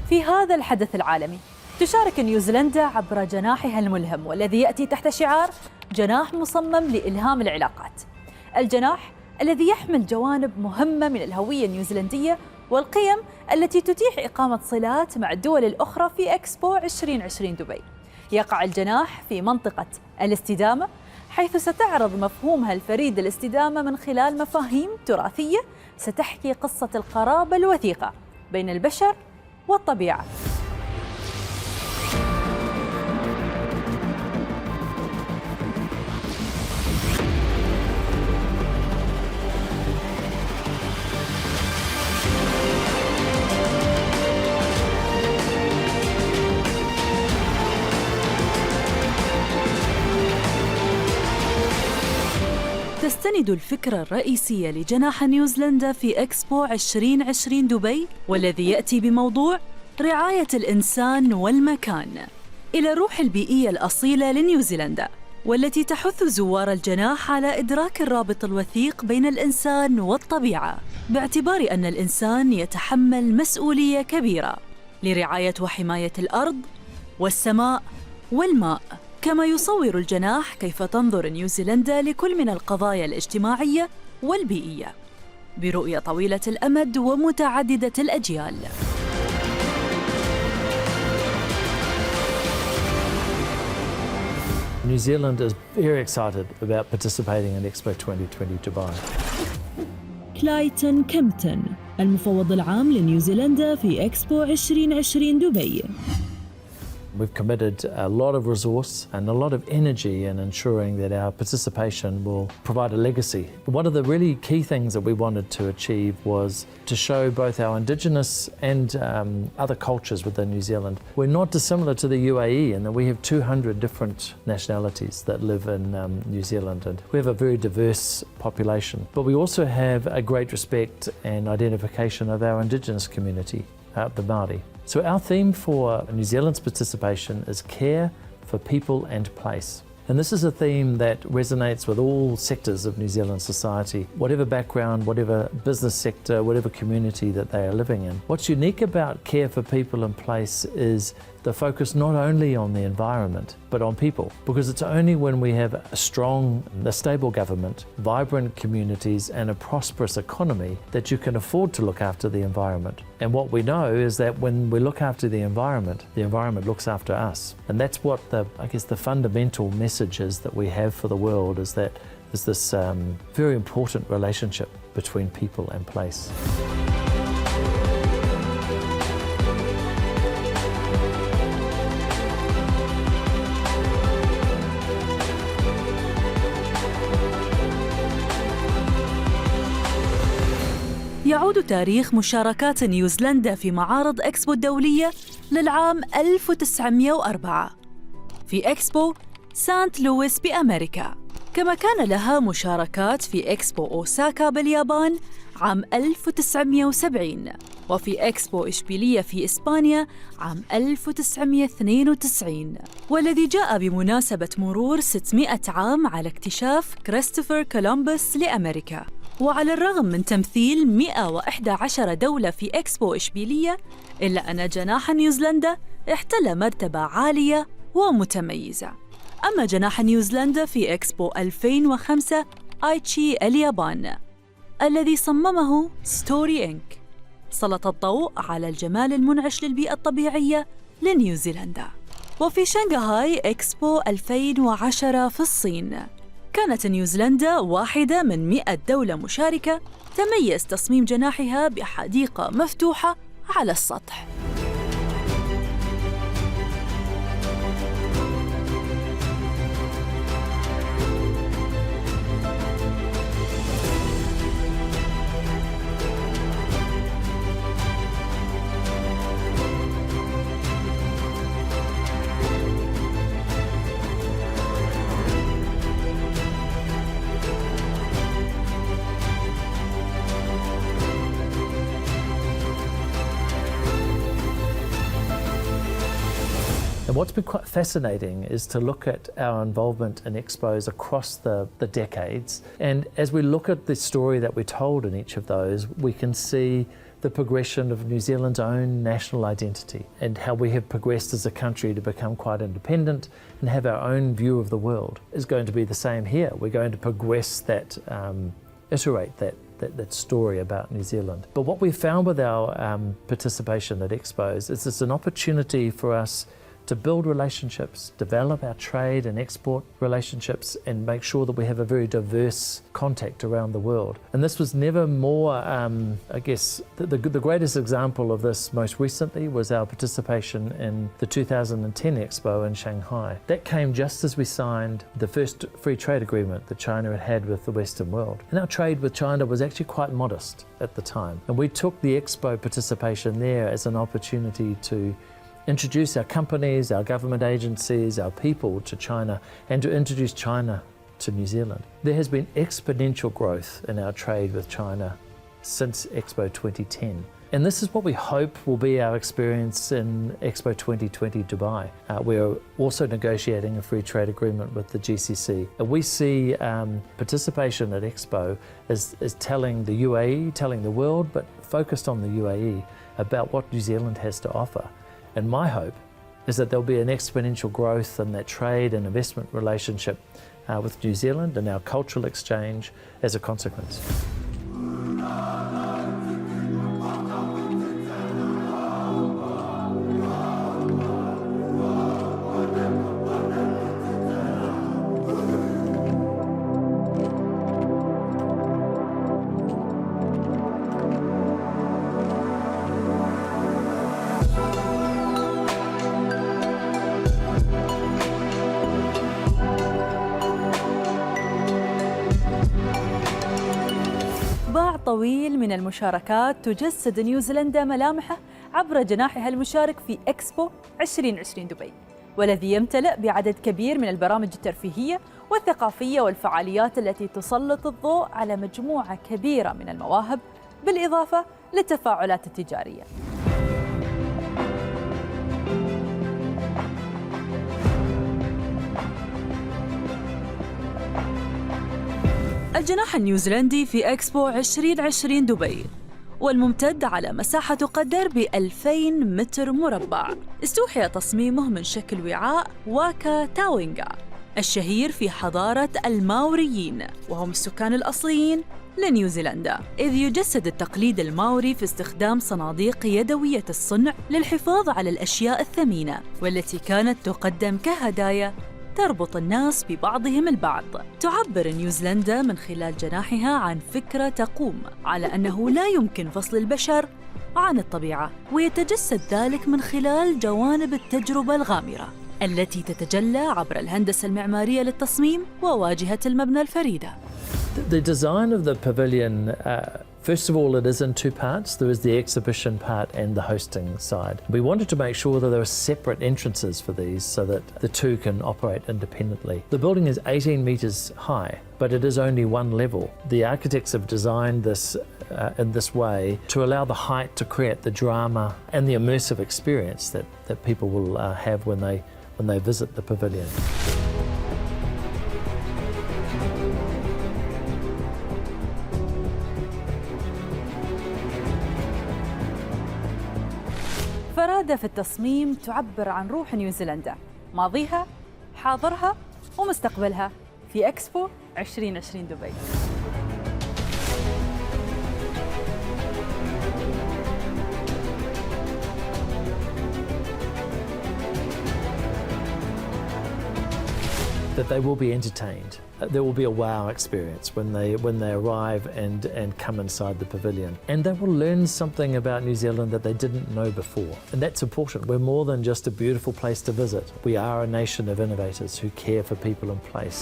في هذا الحدث العالمي تشارك نيوزيلندا عبر جناحها الملهم والذي يأتي تحت شعار جناح مصمم لإلهام العلاقات. الجناح الذي يحمل جوانب مهمة من الهوية النيوزيلندية والقيم التي تتيح إقامة صلات مع الدول الأخرى في إكسبو 2020 دبي. يقع الجناح في منطقة الاستدامة، حيث ستعرض مفهومها الفريد الاستدامة من خلال مفاهيم تراثية ستحكي قصة القرابة الوثيقة بين البشر والطبيعة. تستند الفكرة الرئيسية لجناح نيوزيلندا في إكسبو 2020 دبي والذي يأتي بموضوع رعاية الإنسان والمكان إلى الروح البيئية الأصيلة لنيوزيلندا، والتي تحث زوار الجناح على إدراك الرابط الوثيق بين الإنسان والطبيعة، باعتبار أن الإنسان يتحمل مسؤولية كبيرة لرعاية وحماية الأرض والسماء والماء. كما يصور الجناح كيف تنظر نيوزيلندا لكل من القضايا الاجتماعية والبيئية برؤية طويلة الأمد ومتعددة الأجيال. New Zealand is very excited about participating in Expo 2020 Dubai. كلايتون كيمبتون المفوض العام لنيوزيلندا في إكسبو 2020 دبي. We've committed a lot of resource and a lot of energy in ensuring that our participation will provide a legacy. One of the really key things that we wanted to achieve was to show both our Indigenous and other cultures within New Zealand. We're not dissimilar to the UAE in that we have 200 different nationalities that live in New Zealand, and we have a very diverse population. But we also have a great respect and identification of our Indigenous community, the Māori. So our theme for New Zealand's participation is care for people and place. And this is a theme that resonates with all sectors of New Zealand society, whatever background, whatever business sector, whatever community that they are living in. What's unique about care for people and place is the focus not only on the environment, but on people. Because it's only when we have a strong, a stable government, vibrant communities and a prosperous economy that you can afford to look after the environment. And what we know is that when we look after the environment looks after us. And that's what the fundamental message is that we have for the world, is that there's this very important relationship between people and place. يعود تاريخ مشاركات نيوزيلندا في معارض إكسبو الدولية للعام 1904 في إكسبو سانت لويس بأمريكا، كما كان لها مشاركات في إكسبو أوساكا باليابان عام 1970 وفي إكسبو إشبيلية في إسبانيا عام 1992، والذي جاء بمناسبة مرور 600 عام على اكتشاف كريستوفر كولومبوس لأمريكا. وعلى الرغم من تمثيل 111 دولة في إكسبو إشبيلية، إلا أن جناح نيوزيلندا احتل مرتبة عالية ومتميزة. أما جناح نيوزيلندا في إكسبو 2005 آيتشي اليابان الذي صممه ستوري إنك سلط الضوء على الجمال المنعش للبيئة الطبيعية لنيوزيلندا. وفي شنغهاي إكسبو 2010 في الصين كانت نيوزيلندا واحدة من 100 دولة مشاركة تميز تصميم جناحها بحديقة مفتوحة على السطح. And what's been quite fascinating is to look at our involvement in expos across the decades. And as we look at the story that we told in each of those, we can see the progression of New Zealand's own national identity and how we have progressed as a country to become quite independent and have our own view of the world is going to be the same here. We're going to progress that, iterate that story about New Zealand. But what we found with our participation at Expos is it's an opportunity for us to build relationships, develop our trade and export relationships, and make sure that we have a very diverse contact around the world. And this was never more, I guess, the greatest example of this most recently was our participation in the 2010 Expo in Shanghai. That came just as we signed the first free trade agreement that China had had with the Western world. And our trade with China was actually quite modest at the time. And we took the Expo participation there as an opportunity to introduce our companies, our government agencies, our people to China, and to introduce China to New Zealand. There has been exponential growth in our trade with China since Expo 2010. And this is what we hope will be our experience in Expo 2020 Dubai. We're also negotiating a free trade agreement with the GCC. And we see participation at Expo as telling the UAE, telling the world, but focused on the UAE about what New Zealand has to offer. And my hope is that there'll be an exponential growth in that trade and investment relationship with New Zealand and our cultural exchange as a consequence. طويل من المشاركات تجسد نيوزيلندا ملامحه عبر جناحها المشارك في إكسبو 2020 دبي، والذي يمتلئ بعدد كبير من البرامج الترفيهية والثقافية والفعاليات التي تسلط الضوء على مجموعة كبيرة من المواهب بالإضافة للتفاعلات التجارية. الجناح النيوزلندي في إكسبو 2020 دبي، والممتد على مساحة تقدر ب2000 متر مربع، استوحي تصميمه من شكل وعاء واكا تاوينغا الشهير في حضارة الماوريين، وهم السكان الأصليين لنيوزيلندا، إذ يجسد التقليد الماوري في استخدام صناديق يدوية الصنع للحفاظ على الأشياء الثمينة، والتي كانت تقدم كهدايا تربط الناس ببعضهم البعض. تعبر نيوزيلندا من خلال جناحها عن فكرة تقوم على أنه لا يمكن فصل البشر عن الطبيعة، ويتجسد ذلك من خلال جوانب التجربة الغامرة التي تتجلى عبر الهندسة المعمارية للتصميم وواجهة المبنى الفريدة. The design of the pavilion, first of all, it is in two parts. There is the exhibition part and the hosting side. We wanted to make sure that there are separate entrances for these so that the two can operate independently. The building is 18 metres high, but it is only one level. The architects have designed this in this way to allow the height to create the drama and the immersive experience that people will have when they visit the pavilion. فرادة في التصميم تعبر عن روح نيوزيلندا، ماضيها، حاضرها ومستقبلها في إكسبو 2020 دبي. That they will be entertained. There will be a wow experience when they arrive and come inside the pavilion. And they will learn something about New Zealand that they didn't know before. And that's important. We're more than just a beautiful place to visit. We are a nation of innovators who care for people and place.